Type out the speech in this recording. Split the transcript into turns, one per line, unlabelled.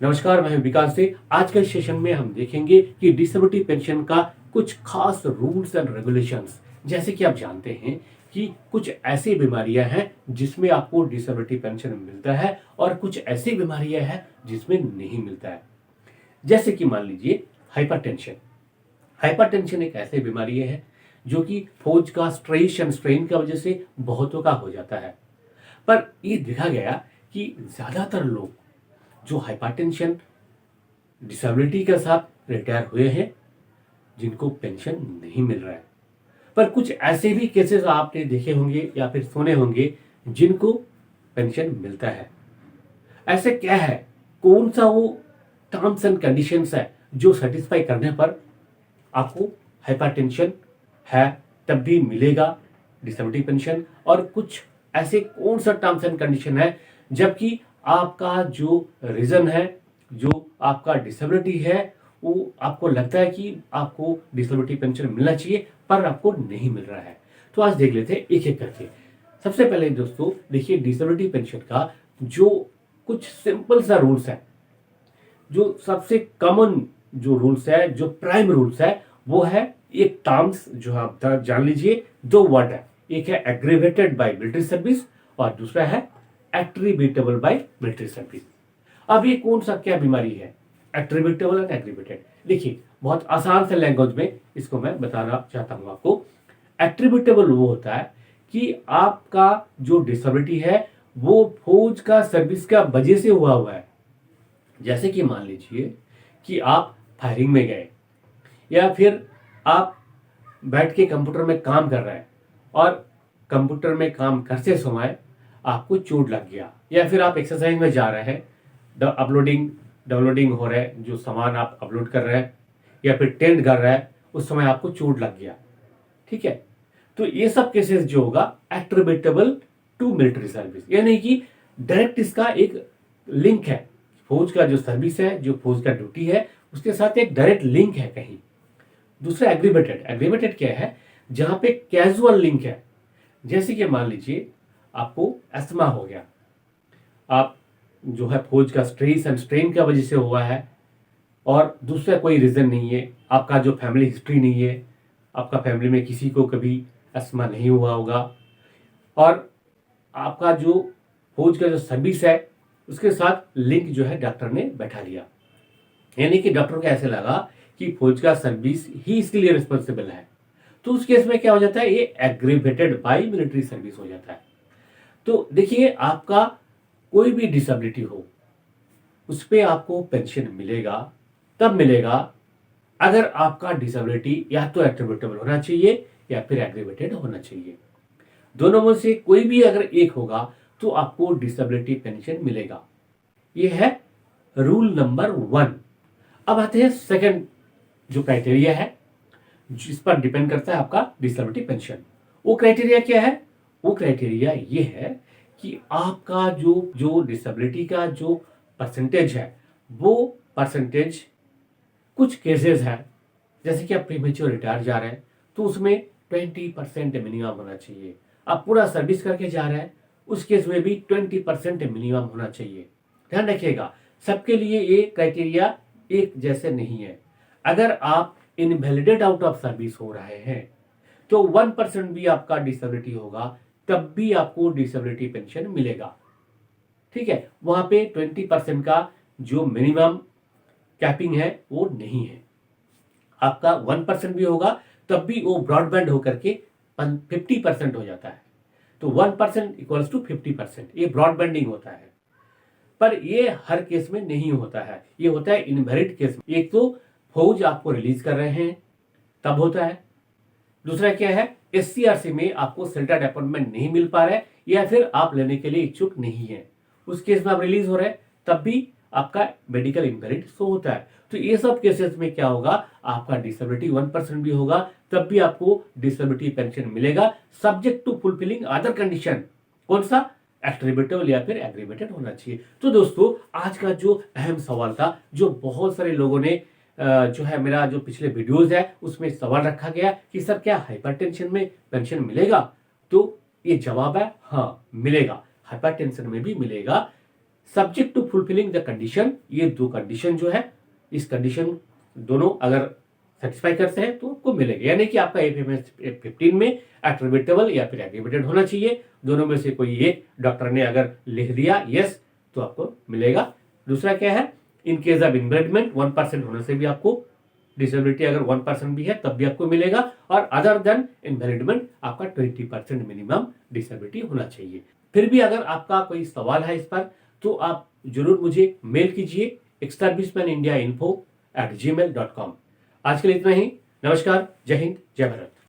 नमस्कार, मैं विकास से। आज के सेशन में हम देखेंगे कि डिसेबिलिटी पेंशन का कुछ खास रूल्स एंड रेगुलेशंस। जैसे कि आप जानते हैं कि कुछ ऐसी बीमारियां हैं जिसमें आपको डिसेबिलिटी पेंशन मिलता है और कुछ ऐसी बीमारियां हैं जिसमें नहीं मिलता है। जैसे कि मान लीजिए हाइपरटेंशन। हाइपरटेंशन एक ऐसी बीमारी है जो कि फौज का स्ट्रेस एंड स्ट्रेन की वजह से बहुतों का हो जाता है। पर ये देखा गया कि ज्यादातर लोग जो हाइपरटेंशन डिसेबिलिटी के साथ रिटायर हुए हैं जिनको पेंशन नहीं मिल रहा है। पर कुछ ऐसे भी केसेस आपने देखे होंगे या फिर सुने होंगे जिनको पेंशन मिलता है। ऐसे क्या है, कौन सा वो टर्म्स एंड कंडीशंस है जो सेटिस्फाई करने पर आपको हाइपरटेंशन है तब भी मिलेगा डिसेबिलिटी पेंशन, और कुछ ऐसे कौन सा टर्म्स एंड कंडीशन है जबकि आपका जो रीजन है, जो आपका डिसेबिलिटी है, वो आपको लगता है कि आपको डिसेबिलिटी पेंशन मिलना चाहिए पर आपको नहीं मिल रहा है। तो आज देख लेते हैं एक एक करके। सबसे पहले दोस्तों देखिए, डिसेबिलिटी पेंशन का जो कुछ सिंपल सा रूल्स है, जो सबसे कॉमन जो रूल्स है, जो प्राइम रूल्स है, वो है एक टर्म्स जो आप जान लीजिए। दो वर्ड है, एक है एग्रीवेटेड बाय मिलिट्री सर्विस और दूसरा है एट्रीब्यूटेबल बाय मिलिट्री सर्विस। अब ये कौन सा क्या बीमारी है, एट्रीब्यूटेबल एंड एग्रीवेटेड? देखिए, बहुत आसान से लैंग्वेज में इसको मैं बताना चाहता हूं आपको। एट्रीब्यूटेबल वो होता है कि आपका जो डिसेबिलिटी है वो फौज का सर्विस का वजह से हुआ है। जैसे कि मान लीजिए कि आप फायरिंग में गए या फिर आप बैठ के कंप्यूटर में काम कर रहे हैं और कंप्यूटर में काम करते समय आपको चोट लग गया, या फिर आप एक्सरसाइज में जा रहे हैं, अपलोडिंग डाउनलोडिंग हो रहा है, जो सामान आप अपलोड कर रहे हैं या फिर टेंट कर रहे हैं, उस समय आपको चोट लग गया। ठीक है, तो ये सब केसेस जो होगा एट्रीब्यूटेबल टू मिलिट्री सर्विस, यानी कि डायरेक्ट इसका एक लिंक है। फौज का जो सर्विस है, जो फौज का ड्यूटी है, उसके साथ एक डायरेक्ट लिंक है कहीं। दूसरा एग्रीवेटेड। एग्रीवेटेड क्या है, जहां पे कैजुअल लिंक है। जैसे कि मान लीजिए आपको अस्थमा हो गया, आप जो है फौज का स्ट्रेस एंड स्ट्रेन की वजह से हुआ है और दूसरा कोई रीजन नहीं है, आपका जो फैमिली हिस्ट्री नहीं है, आपका फैमिली में किसी को कभी अस्थमा नहीं हुआ होगा, और आपका जो फौज का जो सर्विस है उसके साथ लिंक जो है डॉक्टर ने बैठा लिया, यानी कि डॉक्टर को ऐसे लगा कि फौज का सर्विस ही इसके लिए रिस्पॉन्सिबल है, तो उस केस में क्या हो जाता है, ये एग्रीवेटेड बाय मिलिट्री सर्विस हो जाता है। तो देखिए, आपका कोई भी डिसेबिलिटी हो उस पर आपको पेंशन मिलेगा, तब मिलेगा अगर आपका डिसेबिलिटी या तो एट्रीब्यूटेबल होना चाहिए या फिर एग्रीवेटेड होना चाहिए। दोनों में से कोई भी अगर एक होगा तो आपको डिसेबिलिटी पेंशन मिलेगा। यह है रूल नंबर 1। अब आते हैं सेकंड जो क्राइटेरिया है जिस पर डिपेंड करता है आपका डिसेबिलिटी पेंशन। वो क्राइटेरिया क्या है? वो क्राइटेरिया ये है कि आपका जो डिसेबिलिटी का जो परसेंटेज है, वो परसेंटेज कुछ केसेस है, जैसे कि आप प्रीमेच्योर रिटायर जा रहे हैं तो उसमें 20% मिनिमम होना चाहिए। आप पूरा सर्विस करके जा रहे हैं, उस केस में भी 20% मिनिमम होना चाहिए। ध्यान रखिएगा, सबके लिए ये क्राइटेरिया एक जैसे नहीं है। अगर आप इनवैलिडेट आउट ऑफ सर्विस हो रहे हैं तो 1% भी आपका डिसेबिलिटी होगा तब भी आपको डिसेबिलिटी पेंशन मिलेगा। ठीक है, वहां पे 20% का जो मिनिमम कैपिंग है वो नहीं है। आपका 1% भी होगा तब भी वो ब्रॉडबैंड होकर के 50% हो जाता है। तो 1% इक्वल्स टू 50%, ये ब्रॉडबैंडिंग होता है। पर ये हर केस में नहीं होता है, ये होता है इनवैलिड केस में। एक तो फौज आपको रिलीज कर रहे हैं तब होता है, दूसरा क्या है, एससीआरसी में आपको सेल्टेड अपॉइंटमेंट नहीं मिल पा रहा है या फिर आप लेने के लिए इच्छुक नहीं है, उस केस में आप रिलीज हो रहे हैं तब भी आपका मेडिकल इनवैलिड शो होता है। तो ये सब केसेस में क्या होगा, आपका डिसेबिलिटी 1% भी होगा तब भी आपको डिसेबिलिटी पेंशन मिलेगा, subject to fulfilling other condition. कौन सा? एट्रीब्यूटेबल या फिर एग्रीवेटेड होना चाहिए। तो दोस्तों, आज का जो अहम सवाल था, जो बहुत सारे लोगों ने जो है मेरा जो पिछले वीडियोस है उसमें सवाल रखा गया कि सर क्या हाइपरटेंशन में पेंशन मिलेगा? तो ये जवाब है हाँ, मिलेगा, हाइपरटेंशन में भी मिलेगा। Subject to fulfilling the condition, ये दो कंडीशन जो है, इस कंडीशन दोनों अगर सेटिस्फाई करते हैं तो आपको मिलेगा। यानी कि आपका एफएमएस 15 में एट्रिब्यूटेबल या फिर एग्रीवेटेड होना चाहिए। दोनों में से कोई एक डॉक्टर ने अगर लिख दिया यस तो आपको मिलेगा। दूसरा क्या है, इन केस ऑफ इनवेरिडमेंट 1% होने से भी आपको डिसेबिलिटी, अगर 1% भी है तब भी आपको मिलेगा। और अदर देन इनवेरिडमेंट आपका 20% मिनिमम डिसेबिलिटी होना चाहिए। फिर भी अगर आपका कोई सवाल है इस पर तो आप जरूर मुझे मेल कीजिए exservicemanindiainfo@gmail.com। आज के लिए इतना ही। नमस्कार, जय हिंद, जय भारत।